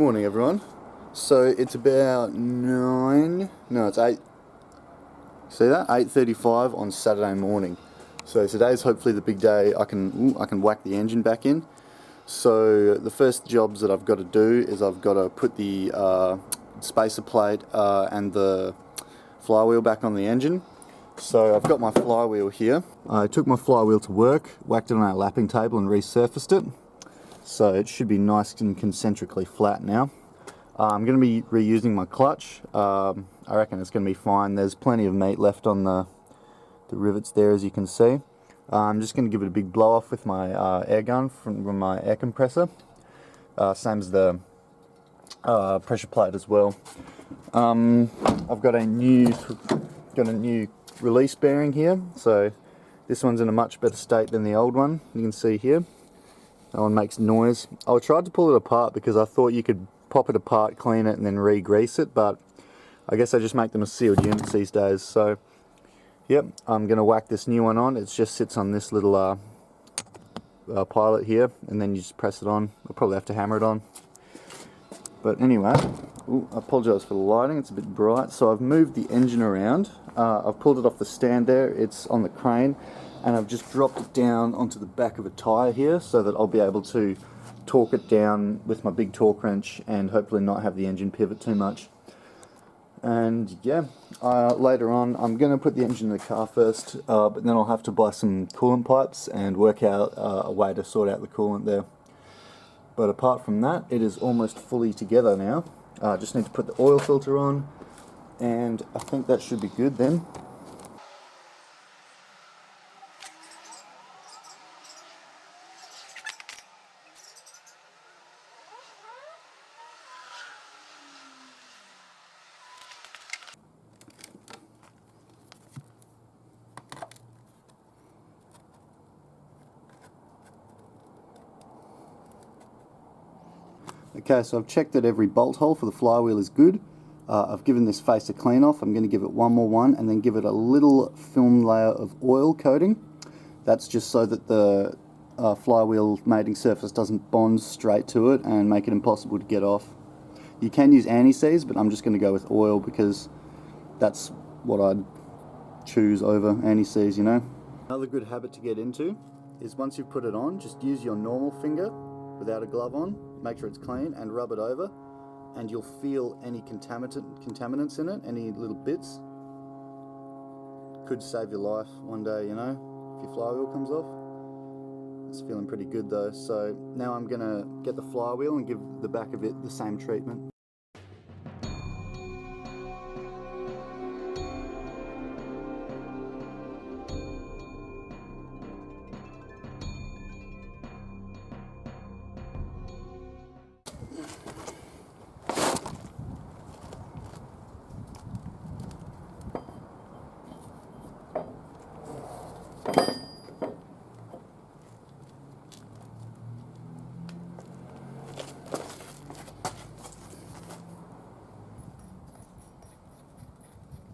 morning, everyone. So it's about 9, no, it's 8, see that? 8:35 on Saturday morning. So today's hopefully the big day. I can whack the engine back in. So the first jobs that I've got to do is I've got to put the spacer plate and the flywheel back on the engine. So I've got my flywheel here. I took my flywheel to work, whacked it on our lapping table and resurfaced it. So it should be nice and concentrically flat now. I'm going to be reusing my clutch. I reckon it's going to be fine. There's plenty of meat left on the rivets there, as you can see. I'm just going to give it a big blow off with my air gun from my air compressor. Same as the pressure plate as well. I've got a new release bearing here. So this one's in a much better state than the old one. You can see here. That one makes noise. I tried to pull it apart because I thought you could pop it apart, clean it, and then re-grease it, but I guess I just make them as sealed units these days. So, yep, I'm going to whack this new one on. It just sits on this little pilot here, and then you just press it on. I'll probably have to hammer it on. But anyway, I apologise for the lighting, it's a bit bright. So I've moved the engine around. I've pulled it off the stand there, it's on the crane, and I've just dropped it down onto the back of a tyre here so that I'll be able to torque it down with my big torque wrench and hopefully not have the engine pivot too much. And yeah, later on I'm going to put the engine in the car first, but then I'll have to buy some coolant pipes and work out a way to sort out the coolant there. But apart from that, it is almost fully together now. I just need to put the oil filter on, and I think that should be good then. Okay, so I've checked that every bolt hole for the flywheel is good. I've given this face a clean off. I'm going to give it one more and then give it a little film layer of oil coating. That's just so that the flywheel mating surface doesn't bond straight to it and make it impossible to get off. You can use anti-seize, but I'm just going to go with oil because that's what I'd choose over anti-seize, you know. Another good habit to get into is once you've put it on, just use your normal finger without a glove on, make sure it's clean, and rub it over, and you'll feel any contaminants in it, any little bits. Could save your life one day, you know, if your flywheel comes off. It's feeling pretty good though. So now I'm gonna get the flywheel and give the back of it the same treatment.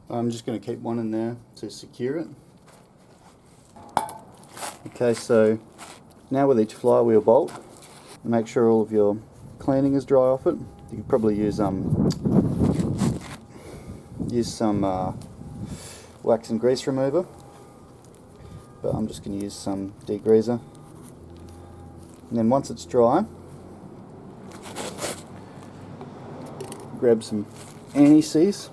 I'm just going to keep one in there to secure it. Okay, so now with each flywheel bolt, make sure all of your cleaning is dry off it. You could probably use some wax and grease remover, but I'm just going to use some degreaser. And then once it's dry, grab some anti-seize,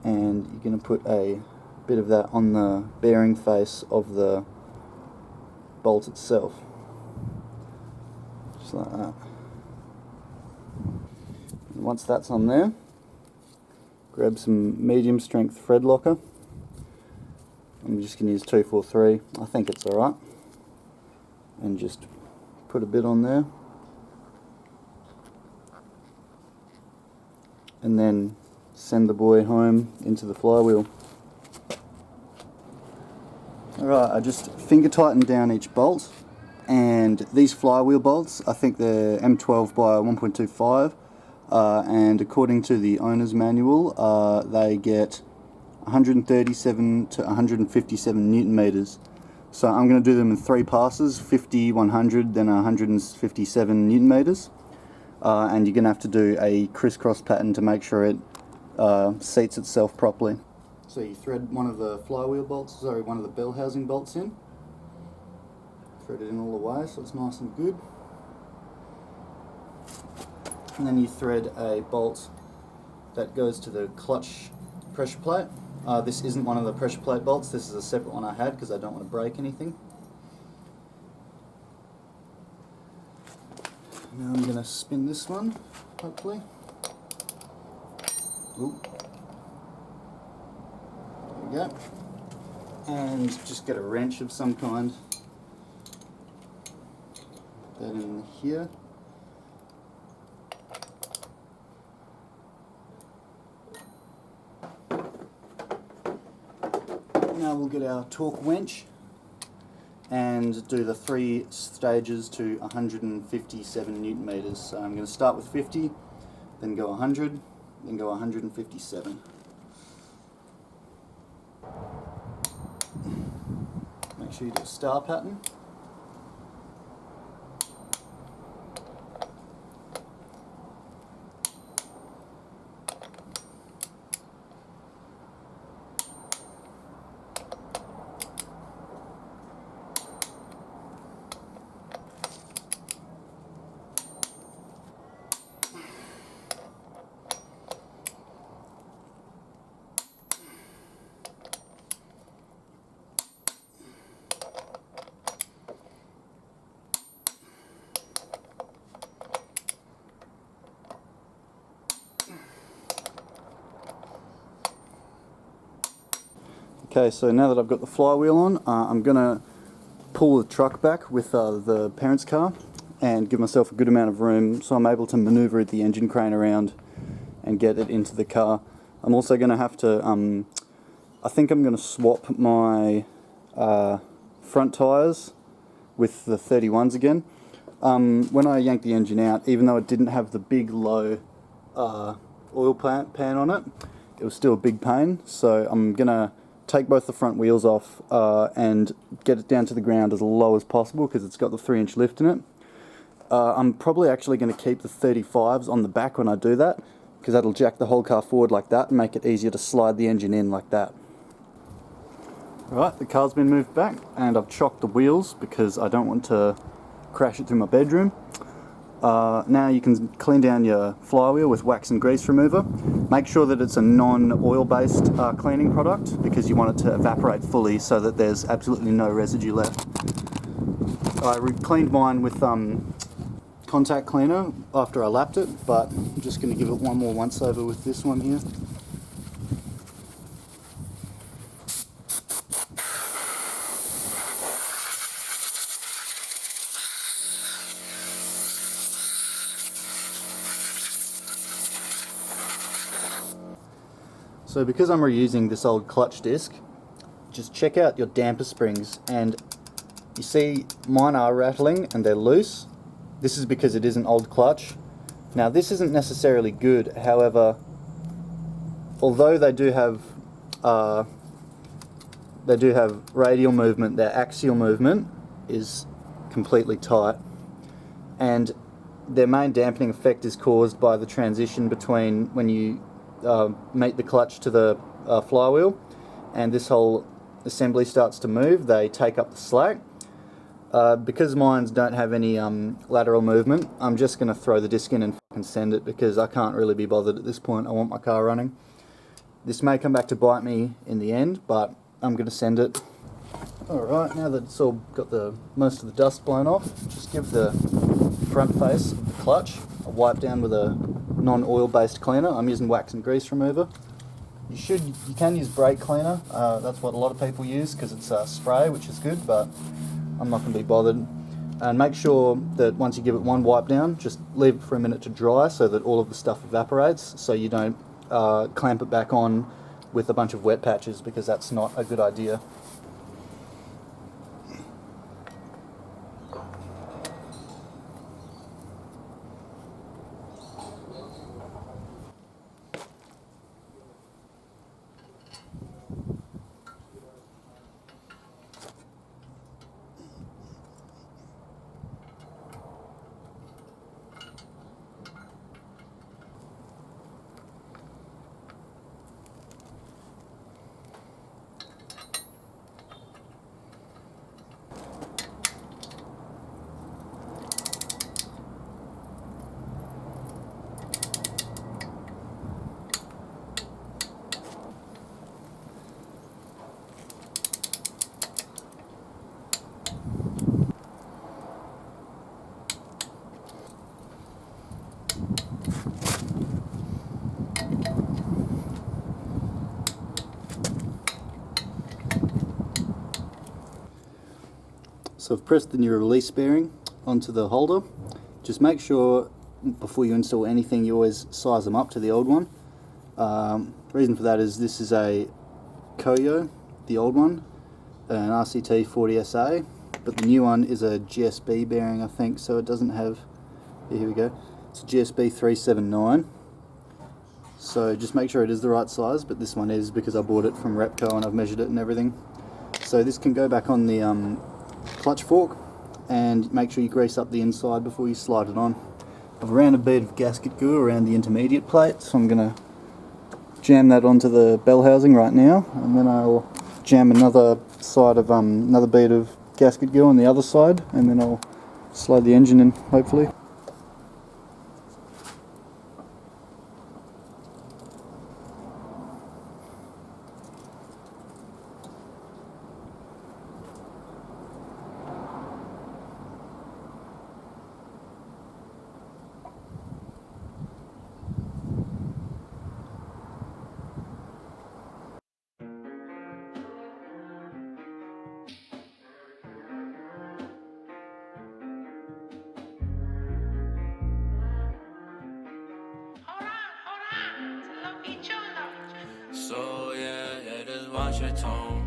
and you're going to put a bit of that on the bearing face of the bolt itself, just like that. And once that's on there, grab some medium strength thread locker. I'm just going to use 243, I think it's alright, and just put a bit on there, and then send the boy home into the flywheel. Alright, I just finger tightened down each bolt, and these flywheel bolts, I think they're M12 by 1.25, and according to the owner's manual, they get 137 to 157 Newton meters. So I'm going to do them in 3 passes, 50, 100, then 157 Newton meters. and you're going to have to do a crisscross pattern to make sure it seats itself properly. So you thread one of the flywheel bolts, sorry, one of the bell housing bolts in. Thread it in all the way so it's nice and good. And then you thread a bolt that goes to the clutch pressure plate. This isn't one of the pressure plate bolts, this is a separate one I had because I don't want to break anything. Now I'm going to spin this one, hopefully. Ooh. There we go. And just get a wrench of some kind. Put that in here. Now we'll get our torque winch and do the 3 stages to 157 Newton meters. So I'm going to start with 50, then go 100, then go 157. Make sure you do a star pattern. Okay, so now that I've got the flywheel on, I'm going to pull the truck back with the parents' car and give myself a good amount of room so I'm able to maneuver the engine crane around and get it into the car. I'm also going to have to, I think I'm going to swap my front tyres with the 31s again. When I yanked the engine out, even though it didn't have the big low oil pan on it, it was still a big pain, so I'm going to take both the front wheels off and get it down to the ground as low as possible because it's got the 3-inch lift in it. I'm probably actually going to keep the 35s on the back when I do that because that'll jack the whole car forward like that and make it easier to slide the engine in like that. Right, the car's been moved back and I've chocked the wheels because I don't want to crash it through my bedroom. Now you can clean down your flywheel with wax and grease remover. Make sure that it's a non-oil based cleaning product because you want it to evaporate fully so that there's absolutely no residue left. I cleaned mine with contact cleaner after I lapped it, but I'm just going to give it one more once over with this one here. So because I'm reusing this old clutch disc, just check out your damper springs, and you see mine are rattling and they're loose. This is because it is an old clutch. Now this isn't necessarily good, however, although they do have radial movement, their axial movement is completely tight, and their main dampening effect is caused by the transition between when you mate the clutch to the flywheel and this whole assembly starts to move. They take up the slack. Because mines don't have any lateral movement, I'm just going to throw the disc in and fucking send it because I can't really be bothered at this point. I want my car running. This may come back to bite me in the end, but I'm going to send it. Alright, now that it's all got most of the dust blown off, just give the front face of the clutch a wipe down with a non-oil based cleaner. I'm using wax and grease remover. You can use brake cleaner. That's what a lot of people use because it's spray, which is good, but I'm not going to be bothered. And make sure that once you give it one wipe down, just leave it for a minute to dry so that all of the stuff evaporates, so you don't clamp it back on with a bunch of wet patches, because that's not a good idea. So I've pressed the new release bearing onto the holder. Just make sure before you install anything you always size them up to the old one. Reason for that is this is a Koyo, the old one, an RCT 40SA, but the new one is a GSB bearing, I think, so it doesn't have, here we go, it's a GSB 379. So just make sure it is the right size, but this one is because I bought it from Repco and I've measured it and everything. So this can go back on the clutch fork, and make sure you grease up the inside before you slide it on. I've ran a bit of gasket glue around the intermediate plate, so I'm going to jam that onto the bell housing right now, and then I'll jam another side of another bead of gasket glue on the other side, and then I'll slide the engine in, hopefully. So yeah, just watch your tone,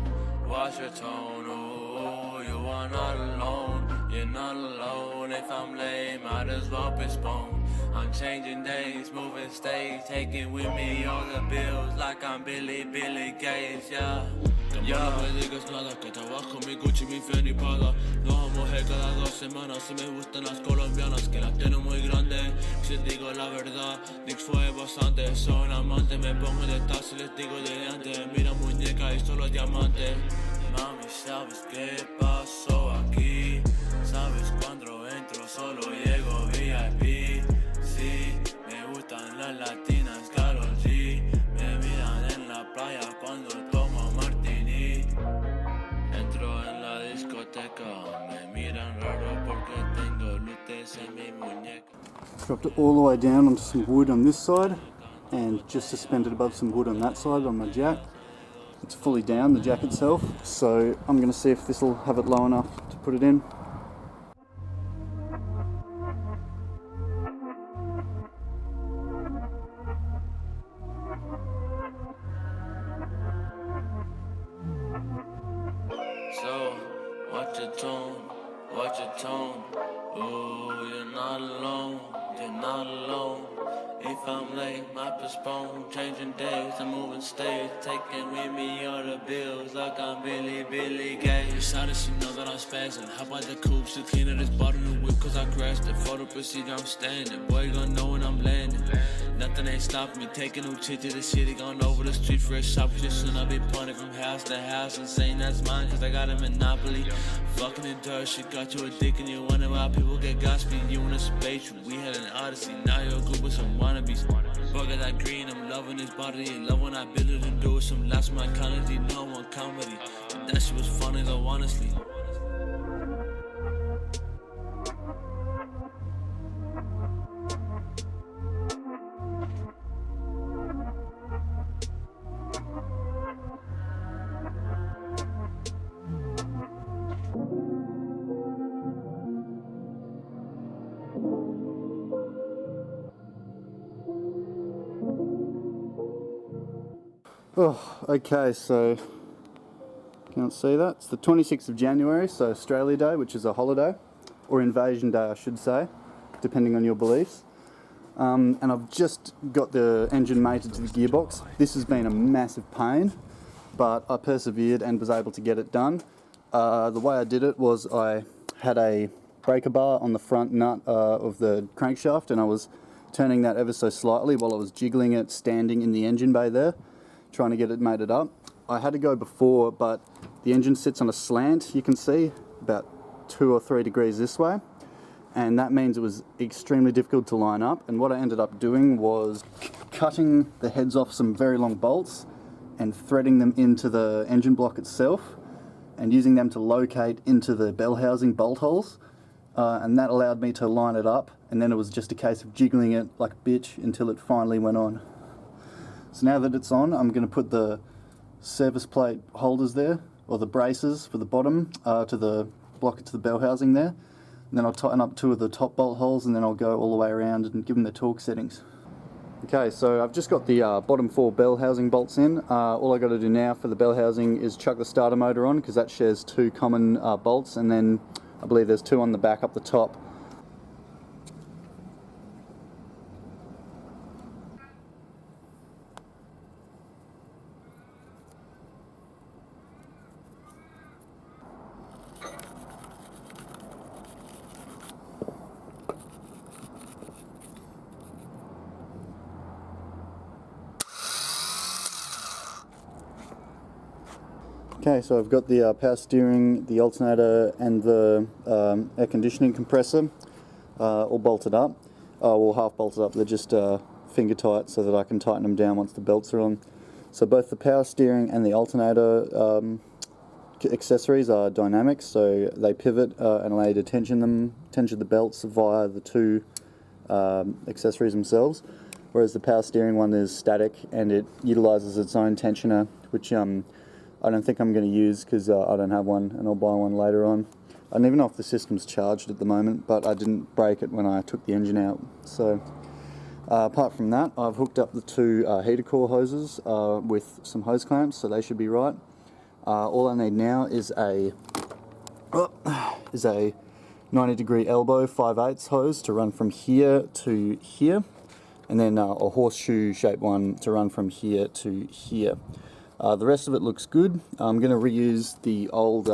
oh, you are not alone, you're not alone. If I'm late, might as well postpone. I'm changing days, moving states, taking with me all the bills like I'm Billy Gates, yeah. No me digas nada, que trabajo mi Gucci, mi Fendi Prada. Nos vamos cada 2 semanas, si me gustan las colombianas, que las tienen muy grandes. Si les digo la verdad, Nix fue bastante. Son amantes, me pongo de taxi, les digo de antes. Mira muñeca y solo diamantes. Mami, ¿sabes qué pasó aquí? ¿Sabes cuando entro solo llego VIP? Sí, me gustan las latinas, Karol G. Me miran en la playa cuando tomo martini. Entro en la discoteca, me miran raro porque tengo luces en mi muñeca. Dropped it all the way down onto some wood on this side, and just suspended above some wood on that side on my jack. It's fully down, the jack itself, so I'm going to see if this will have it low enough to put it in. So, watch your tone, oh, you're not alone, If I'm late, might postpone, changing days, I'm moving states, taking with me all the bills like I'm Billy Gates. Decided she know that I'm spazzing, how about the coupe, she cleaning this bottle new whip cause I crashed it. Photo procedure, I'm standing, boy you gonna know when I'm landing. Nothing ain't stopping me, taking no shit to the city, going over the street for a shop position. I be punting from house to house and saying that's mine cause I got a monopoly. Fucking in dirt, she got you addicted, you wonder why people get gossipy. You in a space, we had an odyssey, now you're good with some wannabes. Bugger that green, I'm loving his body, love when I build it and do it. Some last my comedy, no one comedy. And that shit was funny though, honestly. Oh, okay, so can't see that. It's the 26th of January, so Australia Day, which is a holiday, or Invasion Day, I should say, depending on your beliefs. And I've just got the engine mated to the gearbox. This has been a massive pain, but I persevered and was able to get it done. The way I did it was I had a breaker bar on the front nut of the crankshaft, and I was turning that ever so slightly while I was jiggling it standing in the engine bay there, trying to get it mated up. I had to go before, but the engine sits on a slant, you can see, about 2 or 3 degrees this way, and that means it was extremely difficult to line up. And what I ended up doing was cutting the heads off some very long bolts and threading them into the engine block itself and using them to locate into the bell housing bolt holes, and that allowed me to line it up, and then it was just a case of jiggling it like a bitch until it finally went on. So now that it's on, I'm going to put the service plate holders there, or the braces for the bottom, to the block it to the bell housing there. And then I'll tighten up 2 of the top bolt holes, and then I'll go all the way around and give them the torque settings. Okay, so I've just got the bottom 4 bell housing bolts in. All I got to do now for the bell housing is chuck the starter motor on, because that shares 2 common bolts, and then I believe there's 2 on the back up the top. Okay, so I've got the power steering, the alternator and the air conditioning compressor all bolted up. Well, half bolted up, they're just finger tight so that I can tighten them down once the belts are on. So both the power steering and the alternator accessories are dynamic, so they pivot and allow you to tension the belts via the 2 accessories themselves, whereas the power steering one is static and it utilises its own tensioner, which I don't think I'm going to use because I don't have one, and I'll buy one later on. I don't even know if the system's charged at the moment, but I didn't break it when I took the engine out. So apart from that, I've hooked up the 2 heater core hoses with some hose clamps, so they should be right. All I need now is a 90-degree elbow 5/8 hose to run from here to here, and then a horseshoe shaped one to run from here to here. The rest of it looks good. I'm going to reuse the old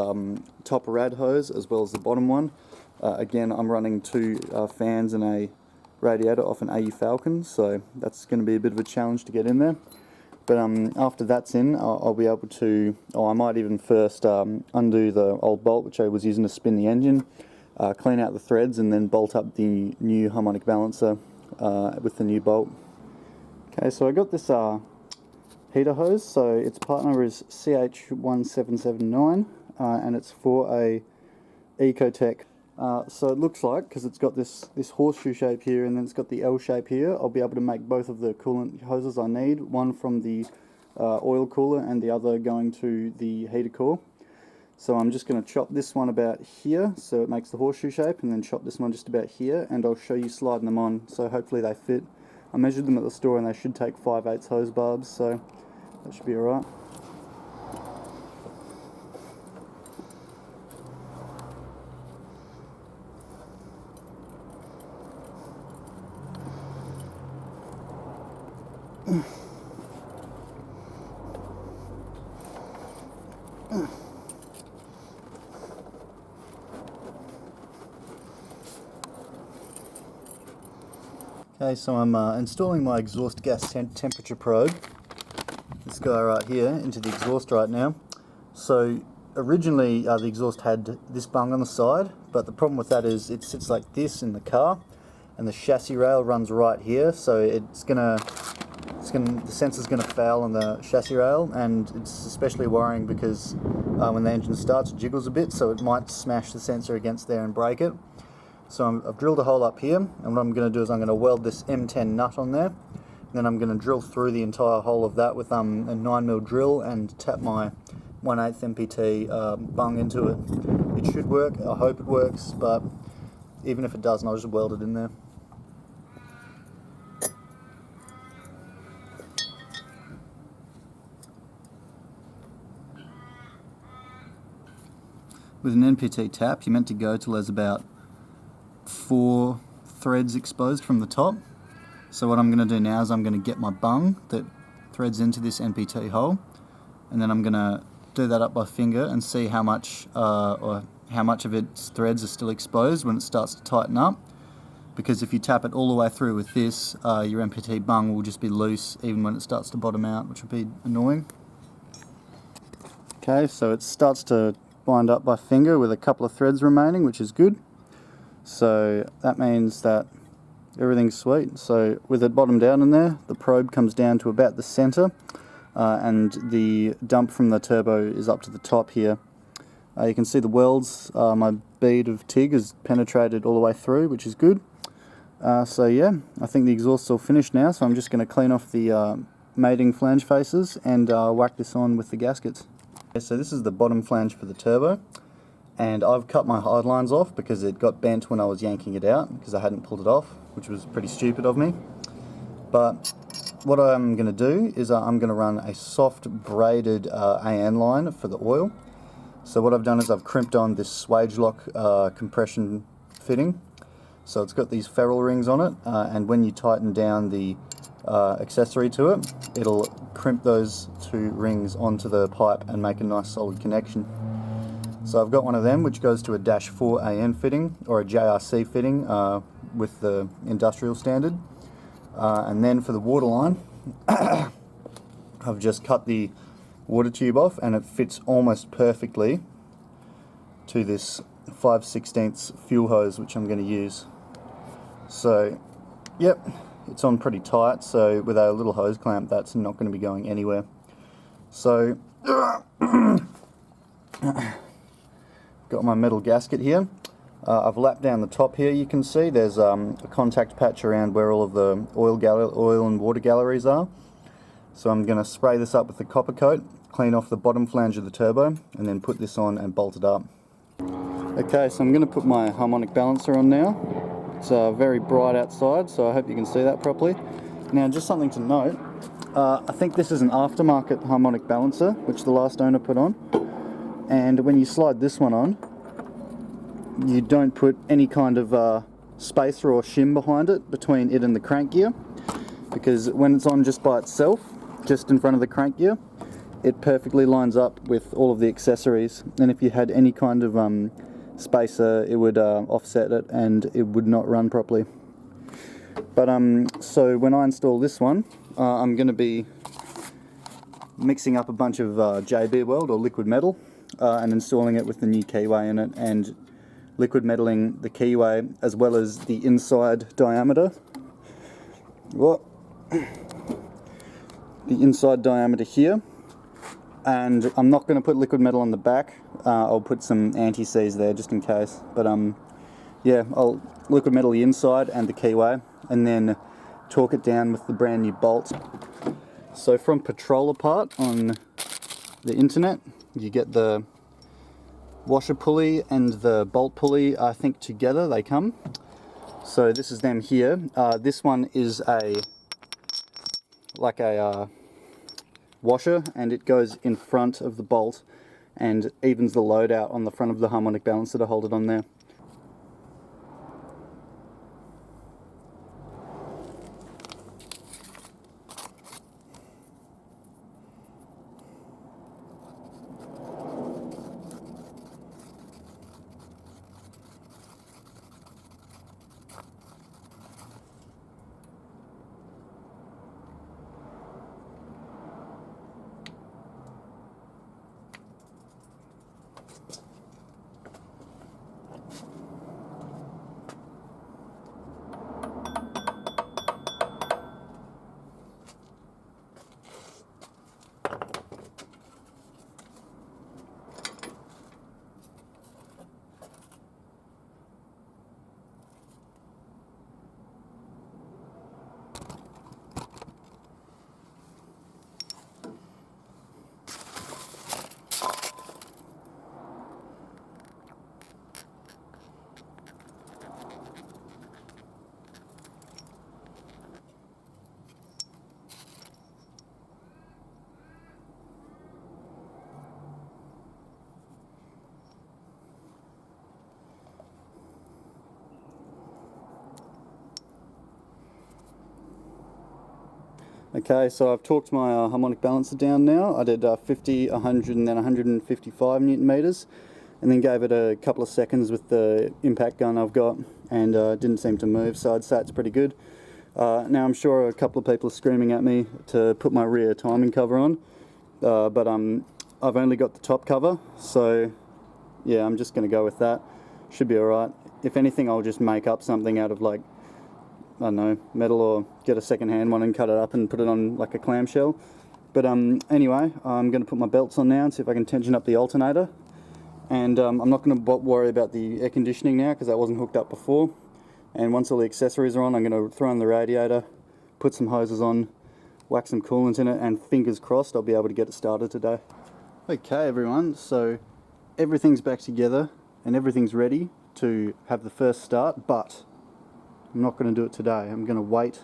top rad hose as well as the bottom one. Again, I'm running 2 fans and a radiator off an AU Falcon, so that's going to be a bit of a challenge to get in there. But after that's in, I'll be able to, I might even first undo the old bolt which I was using to spin the engine, clean out the threads, and then bolt up the new harmonic balancer with the new bolt. Okay, so I got this heater hose, so its part number is CH1779 and it's for a Ecotech. So it looks like, because it's got this horseshoe shape here and then it's got the L shape here, I'll be able to make both of the coolant hoses I need, one from the oil cooler and the other going to the heater core. So I'm just going to chop this one about here so it makes the horseshoe shape, and then chop this one just about here, and I'll show you sliding them on, so hopefully they fit. I measured them at the store and they should take 5/8 hose barbs, so that should be alright. Okay, so I'm installing my exhaust gas temperature probe, this guy right here, into the exhaust right now. So originally the exhaust had this bung on the side, but the problem with that is it sits like this in the car, and the chassis rail runs right here, so the sensor's gonna foul on the chassis rail, and it's especially worrying because when the engine starts it jiggles a bit, so it might smash the sensor against there and break it. So I've drilled a hole up here, and what I'm going to do is I'm going to weld this M10 nut on there, and then I'm going to drill through the entire hole of that with a 9mm drill and tap my 1/8 MPT bung into it. It should work, I hope it works, but even if it doesn't, I'll just weld it in there. With an NPT tap, you're meant to go till there's about 4 threads exposed from the top. So what I'm going to do now is I'm going to get my bung that threads into this NPT hole, and then I'm going to do that up by finger and see how much of its threads are still exposed when it starts to tighten up. Because if you tap it all the way through with this, your NPT bung will just be loose even when it starts to bottom out, which will be annoying. Okay, so it starts to bind up by finger with a couple of threads remaining, which is good. So that means that everything's sweet. So with it bottomed down in there, the probe comes down to about the center, and the dump from the turbo is up to the top here. You can see the welds, my bead of TIG has penetrated all the way through, which is good. So yeah, I think the exhaust's all finished now, so I'm just going to clean off the mating flange faces and whack this on with the gaskets. Okay, so this is the bottom flange for the turbo. and I've cut my hide lines off because it got bent when I was yanking it out because I hadn't pulled it off, which was pretty stupid of me. But what I'm going to do is I'm going to run a soft braided AN line for the oil. So what I've done is I've crimped on this swage lock compression fitting. So it's got these ferrule rings on it, and when you tighten down the accessory to it, it'll crimp those two rings onto the pipe and make a nice solid connection. So I've got one of them which goes to a -4 AN fitting, or a JRC fitting with the industrial standard. And then for the water line, I've just cut the water tube off, and it fits almost perfectly to this 5/16 fuel hose which I'm going to use. So, yep, it's on pretty tight, so with a little hose clamp that's not going to be going anywhere. So, got my metal gasket here. I've lapped down the top here. You can see there's a contact patch around where all of the oil and water galleries are. So I'm going to spray this up with the copper coat, clean off the bottom flange of the turbo, and then put this on and bolt it up. Okay, so I'm going to put my harmonic balancer on now. It's very bright outside, so I hope you can see that properly. Now, just something to note, I think this is an aftermarket harmonic balancer, which the last owner put on. And when you slide this one on, you don't put any kind of spacer or shim behind it, between it and the crank gear, because when it's on just by itself, just in front of the crank gear, it perfectly lines up with all of the accessories, and if you had any kind of spacer, it would offset it and it would not run properly. But so when I install this one, I'm going to be mixing up a bunch of JB Weld or liquid metal and installing it with the new keyway in it, and liquid metaling the keyway as well as the inside diameter. What? The inside diameter here. And I'm not going to put liquid metal on the back. I'll put some anti-seize there just in case. But yeah, I'll liquid metal the inside and the keyway, and then torque it down with the brand new bolts. So from Patrol Apart on the internet, you get the washer pulley and the bolt pulley, I think together they come. So this is them here. This one is like a washer, and it goes in front of the bolt and evens the load out on the front of the harmonic balancer to hold it on there. Okay, so I've torqued my harmonic balancer down now. I did 50, 100 and then 155 Newton meters, and then gave it a couple of seconds with the impact gun I've got, and it didn't seem to move, so I'd say it's pretty good. Now I'm sure a couple of people are screaming at me to put my rear timing cover on, but I've only got the top cover, so yeah, I'm just going to go with that. Should be alright. If anything, I'll just make up something out of, like, I don't know, metal, or get a second-hand one and cut it up and put it on like a clamshell. But anyway, I'm going to put my belts on now and see if I can tension up the alternator. And I'm not going to worry about the air conditioning now because that wasn't hooked up before. And once all the accessories are on, I'm going to throw in the radiator, put some hoses on, whack some coolant in it, and fingers crossed I'll be able to get it started today. Okay everyone, so everything's back together. and everything's ready to have the first start, but I'm not going to do it today. I'm going to wait.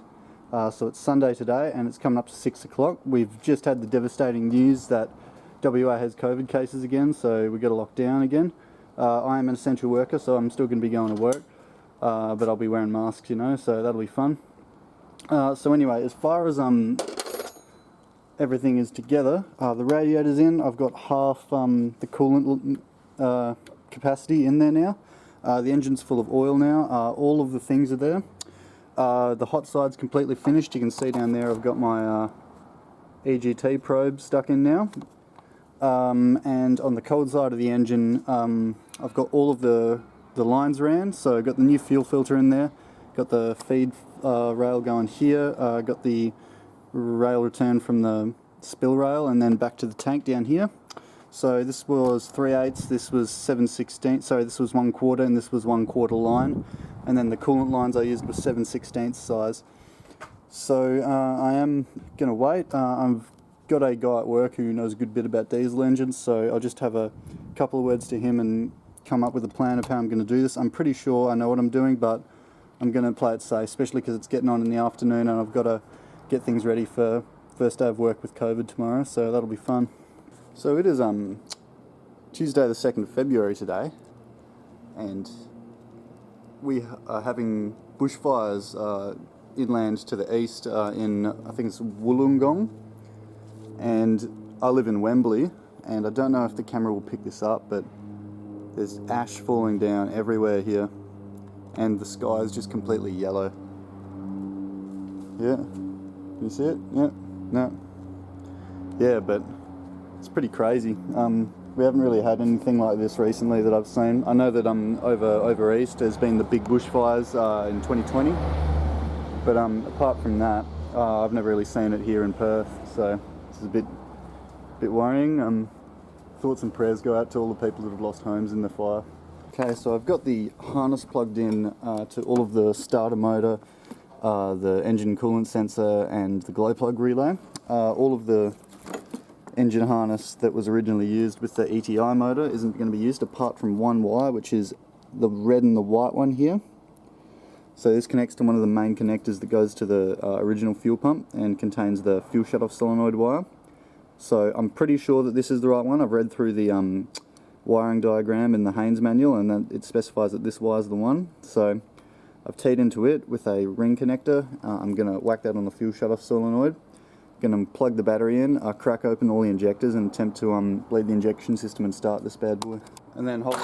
So it's Sunday today and it's coming up to 6 o'clock. We've just had the devastating news that WA has COVID cases again, so we got to lock down again. I am an essential worker, so I'm still going to be going to work, but I'll be wearing masks, you know, so that'll be fun. So anyway, as far as everything is together, the radiator's in. I've got half the coolant capacity in there now. The engine's full of oil now. All of the things are there. The hot side's completely finished. You can see down there I've got my EGT probe stuck in now. And on the cold side of the engine, I've got all of the lines ran. So I've got the new fuel filter in there, got the feed rail going here, got the rail return from the spill rail and then back to the tank down here. So this was 3/8, this was 7/16, sorry, this was 1/4 and this was 1/4 line. And then the coolant lines I used was 7/16 size. So I am going to wait. I've got a guy at work who knows a good bit about diesel engines, so I'll just have a couple of words to him and come up with a plan of how I'm going to do this. I'm pretty sure I know what I'm doing, but I'm going to play it safe, especially because it's getting on in the afternoon and I've got to get things ready for first day of work with COVID tomorrow, so that'll be fun. So it is Tuesday the 2nd of February today, and we are having bushfires inland to the east in, I think it's Wollongong, and I live in Wembley, and I don't know if the camera will pick this up, but there's ash falling down everywhere here, and the sky is just completely yellow. Yeah, can you see it? Yeah, no. Yeah, but it's pretty crazy. We haven't really had anything like this recently that I've seen. I know that over east there's been the big bushfires in 2020, but apart from that, I've never really seen it here in Perth. So this is a bit worrying. Thoughts and prayers go out to all the people that have lost homes in the fire. Okay, so I've got the harness plugged in to all of the starter motor, the engine coolant sensor, and the glow plug relay. All of the engine harness that was originally used with the ETI motor isn't going to be used apart from one wire, which is the red and the white one here. So this connects to one of the main connectors that goes to the original fuel pump and contains the fuel shutoff solenoid wire. So I'm pretty sure that this is the right one. I've read through the wiring diagram in the Haynes manual, and then it specifies that this wire is the one. So I've teed into it with a ring connector. I'm going to whack that on the fuel shutoff solenoid. Going to plug the battery in, crack open all the injectors and attempt to bleed the injection system and start this bad boy. And then hold it.